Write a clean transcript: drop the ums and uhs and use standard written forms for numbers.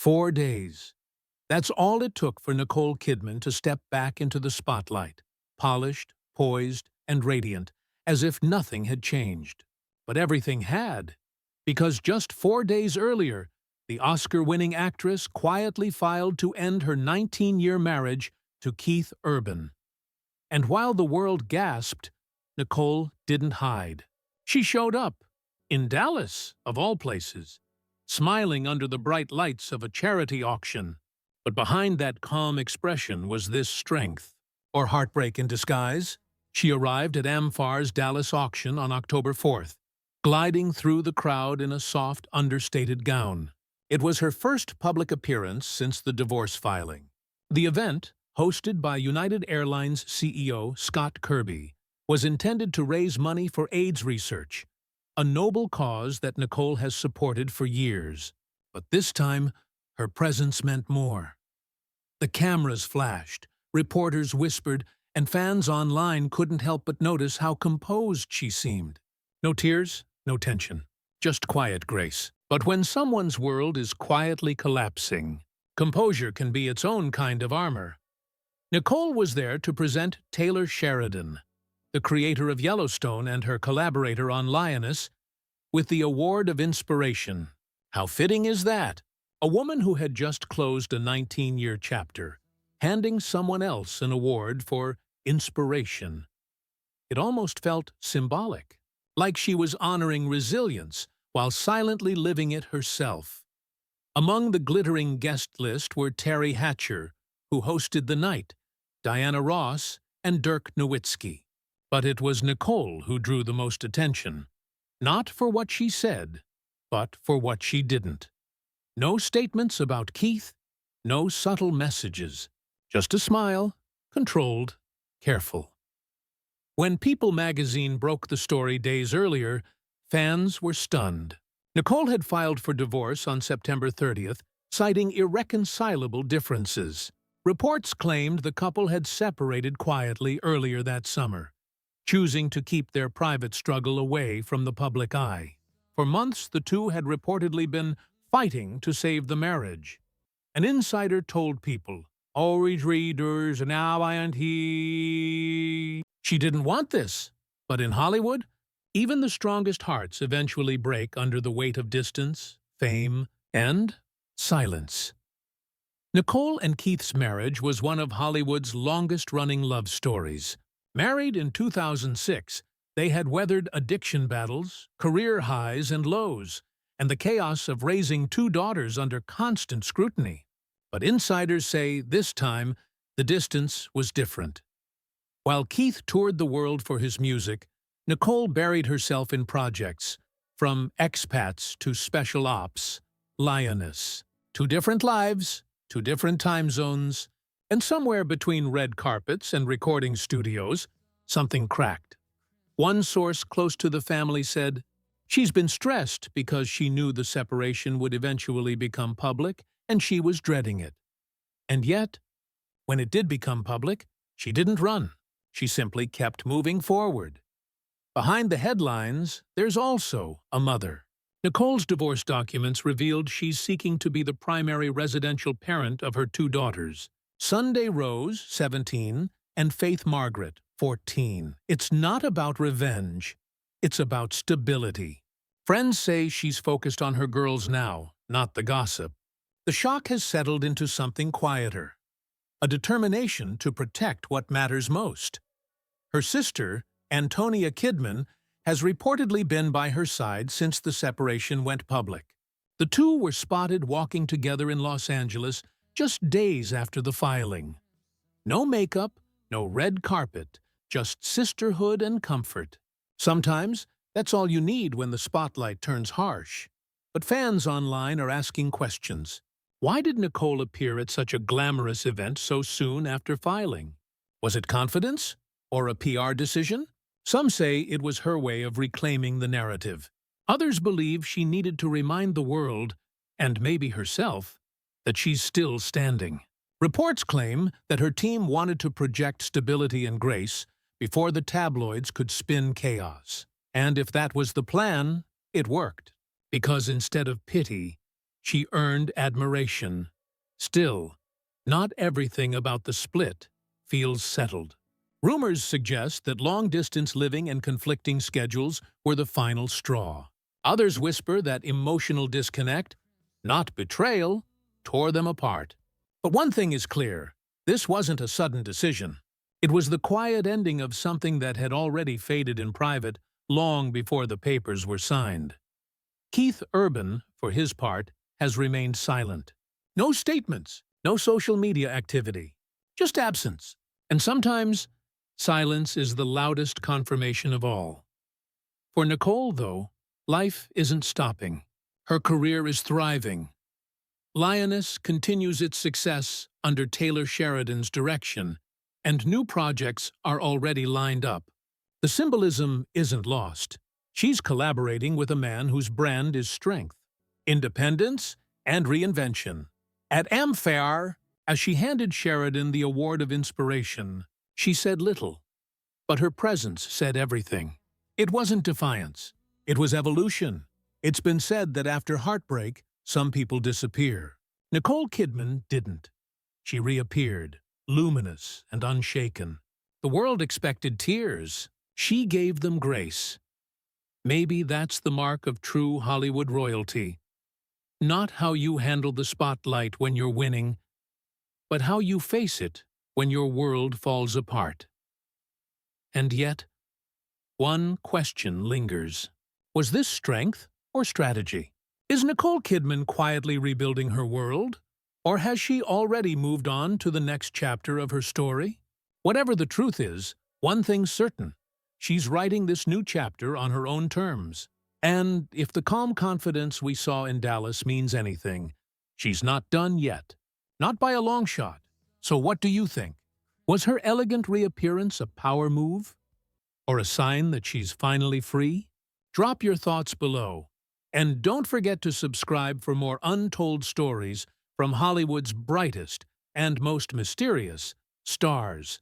4 days. That's all it took for Nicole Kidman to step back into the spotlight, polished, poised, and radiant, as if nothing had changed. But everything had, because just 4 days earlier, the Oscar-winning actress quietly filed to end her 19-year marriage to Keith Urban. And while the world gasped, Nicole didn't hide. She showed up, in Dallas, of all places, smiling under the bright lights of a charity auction. But behind that calm expression was this strength, or heartbreak in disguise. She arrived at amFAR's Dallas auction on October 4th, gliding through the crowd in a soft, understated gown. It was her first public appearance since the divorce filing. The event, hosted by United Airlines CEO Scott Kirby, was intended to raise money for AIDS research, a noble cause that Nicole has supported for years. But this time, her presence meant more. The cameras flashed, reporters whispered, and fans online couldn't help but notice how composed she seemed. No tears, no tension, just quiet grace. But when someone's world is quietly collapsing, composure can be its own kind of armor. Nicole was there to present Taylor Sheridan, the creator of Yellowstone and her collaborator on Lioness, with the Award of Inspiration. How fitting is that? A woman who had just closed a 19-year chapter, handing someone else an award for inspiration. It almost felt symbolic, like she was honoring resilience while silently living it herself. Among the glittering guest list were Terry Hatcher, who hosted the night, Diana Ross, and Dirk Nowitzki. But it was Nicole who drew the most attention, not for what she said, but for what she didn't. No statements about Keith, no subtle messages, just a smile, controlled, careful. When People magazine broke the story days earlier, fans were stunned. Nicole had filed for divorce on September 30th, citing irreconcilable differences. Reports claimed the couple had separated quietly earlier that summer, choosing to keep their private struggle away from the public eye. For months, the two had reportedly been fighting to save the marriage. An insider told People, "Oh, readers, now I and he." She didn't want this, but in Hollywood, even the strongest hearts eventually break under the weight of distance, fame, and silence. Nicole and Keith's marriage was one of Hollywood's longest-running love stories. Married in 2006, they had weathered addiction battles, career highs and lows, and the chaos of raising 2 daughters under constant scrutiny. But insiders say this time, the distance was different. While Keith toured the world for his music, Nicole buried herself in projects, from expats to special ops, Lioness. 2 different lives, 2 different time zones, and somewhere between red carpets and recording studios, something cracked. One source close to the family said, "She's been stressed because she knew the separation would eventually become public, and she was dreading it." And yet, when it did become public, she didn't run. She simply kept moving forward. Behind the headlines, there's also a mother. Nicole's divorce documents revealed she's seeking to be the primary residential parent of her 2 daughters, Sunday Rose, 17, and Faith Margaret, 14. It's not about revenge. It's about stability. Friends say she's focused on her girls now, not the gossip. The shock has settled into something quieter, a determination to protect what matters most. Her sister, Nicole Kidman, has reportedly been by her side since the separation went public. The two were spotted walking together in Los Angeles just days after the filing. No makeup, no red carpet, just sisterhood and comfort. Sometimes, that's all you need when the spotlight turns harsh. But fans online are asking questions. Why did Nicole appear at such a glamorous event so soon after filing? Was it confidence? Or a PR decision? Some say it was her way of reclaiming the narrative. Others believe she needed to remind the world, and maybe herself, that she's still standing. Reports claim that her team wanted to project stability and grace before the tabloids could spin chaos. And if that was the plan, it worked. Because instead of pity, She earned admiration. Still, not everything about the split feels settled. Rumors suggest that long-distance living and conflicting schedules were the final straw. Others whisper that emotional disconnect, not betrayal, tore them apart. But one thing is clear, this wasn't a sudden decision. It was the quiet ending of something that had already faded in private long before the papers were signed. Keith Urban, for his part, has remained silent. No statements, no social media activity, just absence. And sometimes, silence is the loudest confirmation of all. For Nicole, though, life isn't stopping. Her career is thriving. Lioness continues its success under Taylor Sheridan's direction, and new projects are already lined up. The symbolism isn't lost. She's collaborating with a man whose brand is strength, independence, and reinvention. At amFAR, as she handed Sheridan the Award of Inspiration, she said little, but her presence said everything. It wasn't defiance. It was evolution. It's been said that after heartbreak, some people disappear. Nicole Kidman didn't. She reappeared, luminous and unshaken. The world expected tears. She gave them grace. Maybe that's the mark of true Hollywood royalty. Not how you handle the spotlight when you're winning, but how you face it when your world falls apart. And yet, one question lingers. Was this strength or strategy? Is Nicole Kidman quietly rebuilding her world? Or has she already moved on to the next chapter of her story? Whatever the truth is, one thing's certain. She's writing this new chapter on her own terms. And if the calm confidence we saw in Dallas means anything, she's not done yet. Not by a long shot. So what do you think? Was her elegant reappearance a power move? Or a sign that she's finally free? Drop your thoughts below. And don't forget to subscribe for more untold stories from Hollywood's brightest and most mysterious stars.